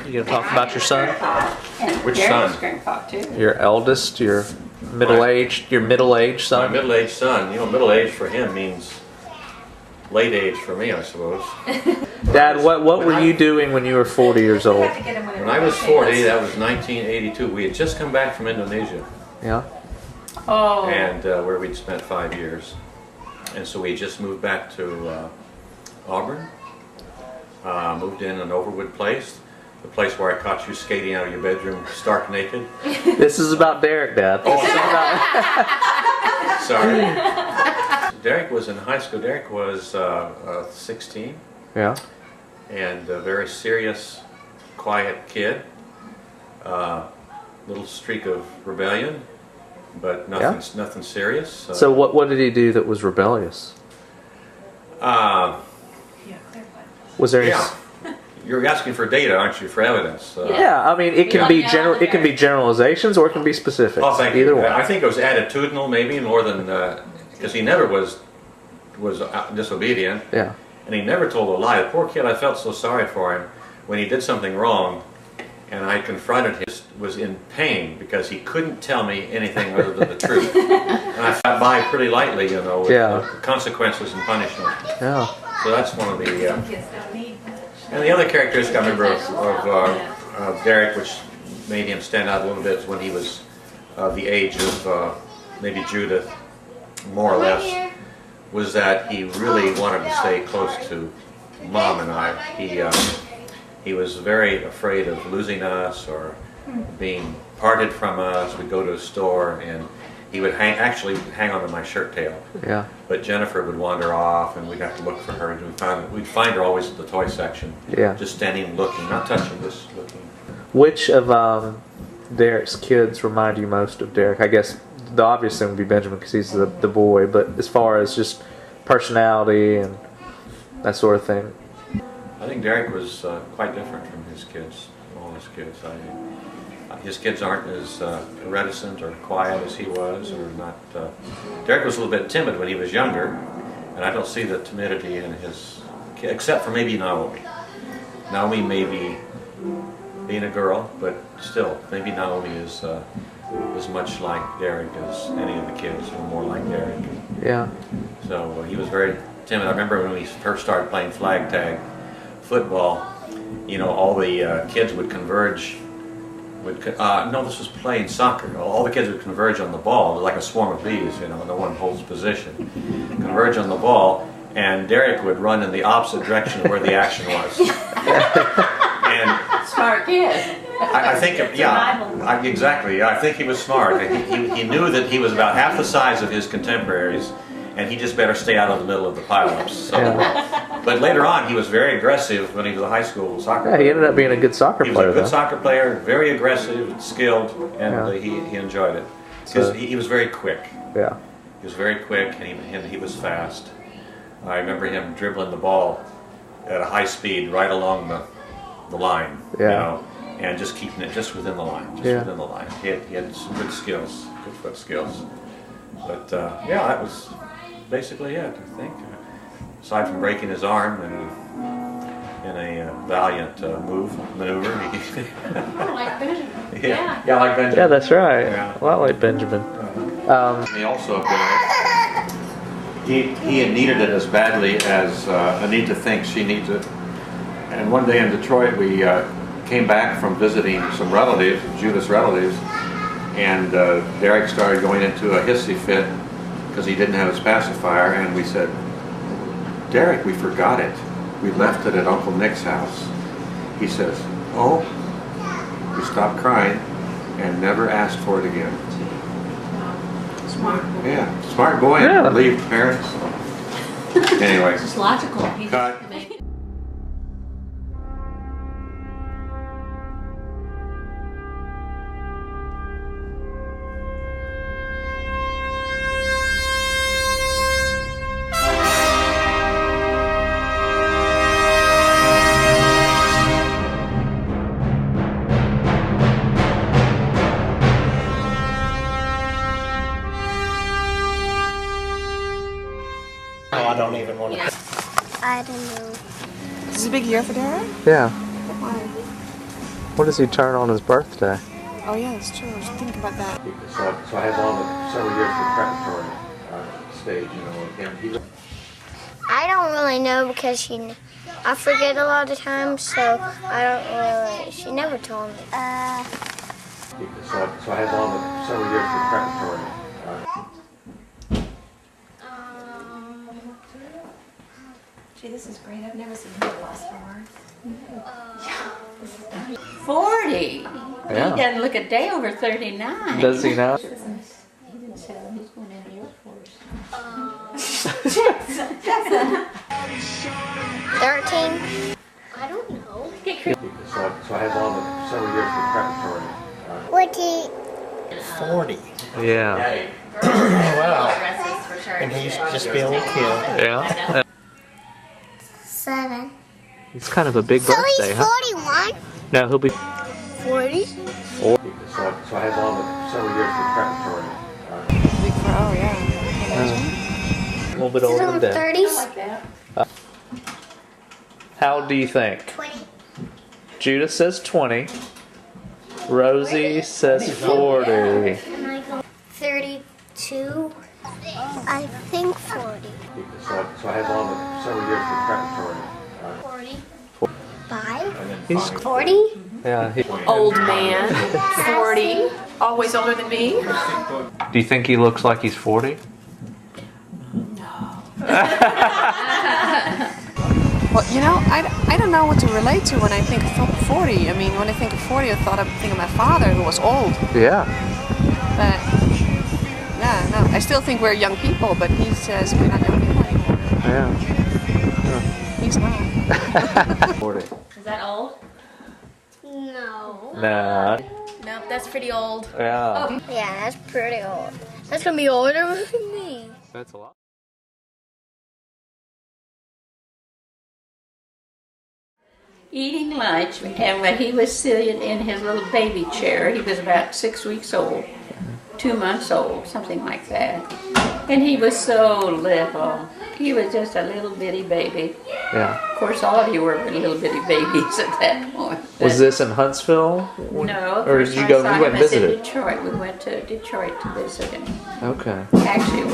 You gonna talk about your son? Which Daryl's son? grandpa too. Your eldest, your middle-aged My son? middle-aged son. You know, middle-aged for him means late age for me, I suppose. Dad, what were you doing when you were 40 years old? When I was 40, that was 1982. We had just come back from Indonesia, Yeah. Oh. and where we'd spent 5 years. And so we just moved back to Auburn, moved in an Overwood place, the place where I caught you skating out of your bedroom stark naked. This is about Derek, Dad. Oh, sorry. Derek was in high school. Derek was 16 Yeah. and a very serious, quiet kid. Little streak of rebellion, but nothing serious. So what did he do that was rebellious? Was there any... Yeah. You're asking for data, aren't you, for evidence? Yeah, I mean, it can be generalizations or it can be specifics. Oh, thank Either you. way. I think it was attitudinal, maybe more than because he never was disobedient, Yeah. and he never told a lie. The poor kid, I felt so sorry for him when he did something wrong, and I confronted him. Was in pain because he couldn't tell me anything other than the truth, and I got by pretty lightly, you know, with the consequences and punishment. Yeah. So that's one of the. And the other characteristic I remember of Derek, which made him stand out a little bit, when he was the age of maybe Judith, more or less, was that he really wanted to stay close to Mom and I. He was very afraid of losing us or being parted from us. We'd go to a store and he would actually hang onto my shirt tail. Yeah. But Jennifer would wander off and we'd have to look for her. And we'd find her always at the toy section. Yeah. Just standing looking, not touching, just looking. Which of Derek's kids remind you most of Derek? I guess the obvious thing would be Benjamin because he's the boy, but as far as just personality and that sort of thing. I think Derek was quite different from his kids, all his kids. His kids aren't as reticent or quiet as he was, or not. Derek was a little bit timid when he was younger, and I don't see the timidity in his, except for maybe Naomi. Naomi may be being a girl, but still, maybe Naomi is as much like Derek as any of the kids, or more like Derek. Yeah. So he was very timid. I remember when we first started playing flag tag football, you know, all the kids would converge. No, this was playing soccer. All the kids would converge on the ball, like a swarm of bees, you know, no one holds position. Converge on the ball, and Derek would run in the opposite direction of where the action was. And Smart kid. I think, exactly. I think he was smart. He knew that he was about half the size of his contemporaries, and he just better stay out of the middle of the pileups. So, but later on, he was very aggressive when he was a high school soccer player. He ended up being a good soccer player. He was a good soccer player, very aggressive, skilled, and he enjoyed it. So, he was very quick. Yeah. He was very quick, and he was fast. I remember him dribbling the ball at a high speed right along the line, you know, and just keeping it just within the line, within the line. He had some good skills, good foot skills. But that was basically it, I think. Aside from breaking his arm in a valiant maneuver. Like Benjamin. Yeah, like Benjamin. Yeah, that's right. Yeah. A lot like Benjamin. He also he had needed it as badly as Anita thinks she needs it. And one day in Detroit, we came back from visiting some relatives, Judith's relatives, and Derek started going into a hissy fit because he didn't have his pacifier, and we said, Derek, we forgot it. We left it at Uncle Nick's house. He says, oh? We stopped crying and never asked for it again. Smart boy. Yeah, smart boy and relieved parents. Anyway. It's logical. Cut. I don't even want to. I don't know. Is this a big year for Derek? Yeah. Why? What does he turn on his birthday? Oh yeah, that's true. I was thinking about that. So I have all the several years of preparatory stage, you know, with him. I don't really know because I forget a lot of times, so I don't really. She never told me. So I have all the several years of preparatory. Gee, this is great. I've never seen him last for words. 40. Yeah. He doesn't look a day over 39. Does he now? He didn't say that he's going in the Air Force. 13. I don't know. So I have all the several years of preparatory. 40. 40. Yeah. Wow. And he used to just be a little kid. Yeah. 7. It's kind of a big So birthday, he's huh? 41. No, he'll be 40. So I have all the several years of preparatory. Big for oh yeah. a little bit He's older in than the Dad. 30s. Like that. How old do you think? 20. Judith says 20. Rosie says 40. And I go 32. I think 40. So I have all the several years of preparatory. 45. He's 40. yeah. Old man. 40. Always older than me. Do you think he looks like he's 40? Well, you know, I don't know what to relate to when I think of 40. I mean, when I think of 40, I think of my father who was old. Yeah. But yeah, no, I still think we're young people, but he says we're not young people anymore. Yeah. He's not. 40. Is that old? No. Nah. No, that's pretty old. Yeah. Yeah, that's pretty old. That's gonna be older than me. That's a lot. Eating lunch, and when he was sitting in his little baby chair, he was about 6 weeks old, 2 months old, something like that. And he was so little. He was just a little bitty baby. Yeah. Of course, all of you were little bitty babies at that point. Was this in Huntsville? No. Or did you go? You went and in visited? Detroit. We went to Detroit to visit him. Okay. Actually,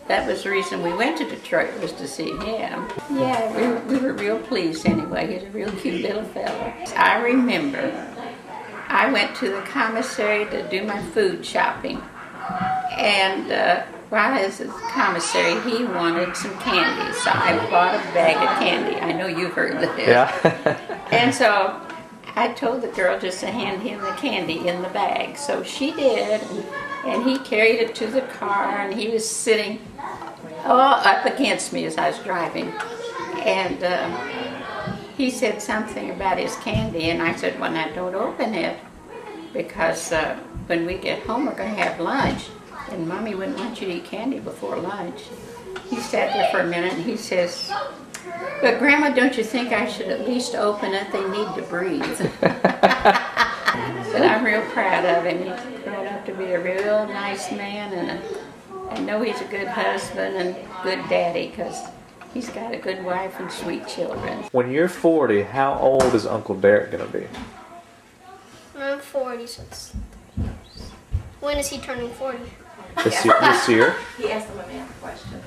that was the reason we went to Detroit, was to see him. Yeah, we were real pleased anyway. He's a real cute little fella. I remember I went to the commissary to do my food shopping. And while I was at the commissary, he wanted some candy. So I bought a bag of candy. I know you've heard this. Yeah. And so I told the girl just to hand him the candy in the bag. So she did, and he carried it to the car, and he was sitting up against me as I was driving. And he said something about his candy, and I said, well, now don't open it, because when we get home, we're going to have lunch, and Mommy wouldn't want you to eat candy before lunch. He sat there for a minute, and he says, but Grandma, don't you think I should at least open it? They need to breathe. But I'm real proud of him. He's grown up to be a real nice man, and I know he's a good husband and good daddy, because he's got a good wife and sweet children. When you're 40, how old is Uncle Derek gonna be? I'm 40, so it's 3 years. When is he turning 40? This year? He asked him a math question.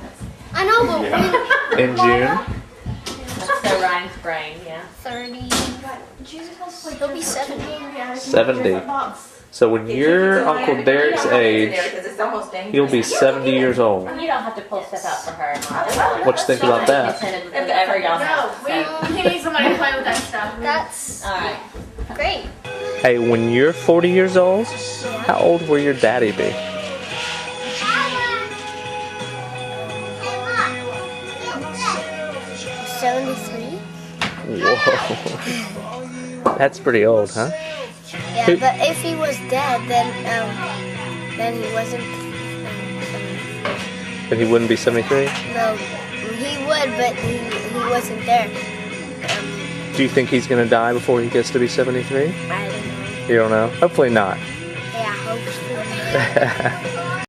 I know, but when? In June? So Ryan's brain, yeah. 30. He'll be 70. 70. So when you're Uncle Derek's age, he'll be 70 years old. You don't have to pull stuff out for her. What you think about that? We need somebody to play with that stuff. That's Alright. great. Hey, when you're 40 years old, how old will your daddy be? Whoa. That's pretty old, huh? Yeah, but if he was dead, then he wasn't. But he wouldn't be 73? No, he would, but he wasn't there. Do you think he's going to die before he gets to be 73? I don't know. You don't know? Hopefully not. Yeah, hopefully.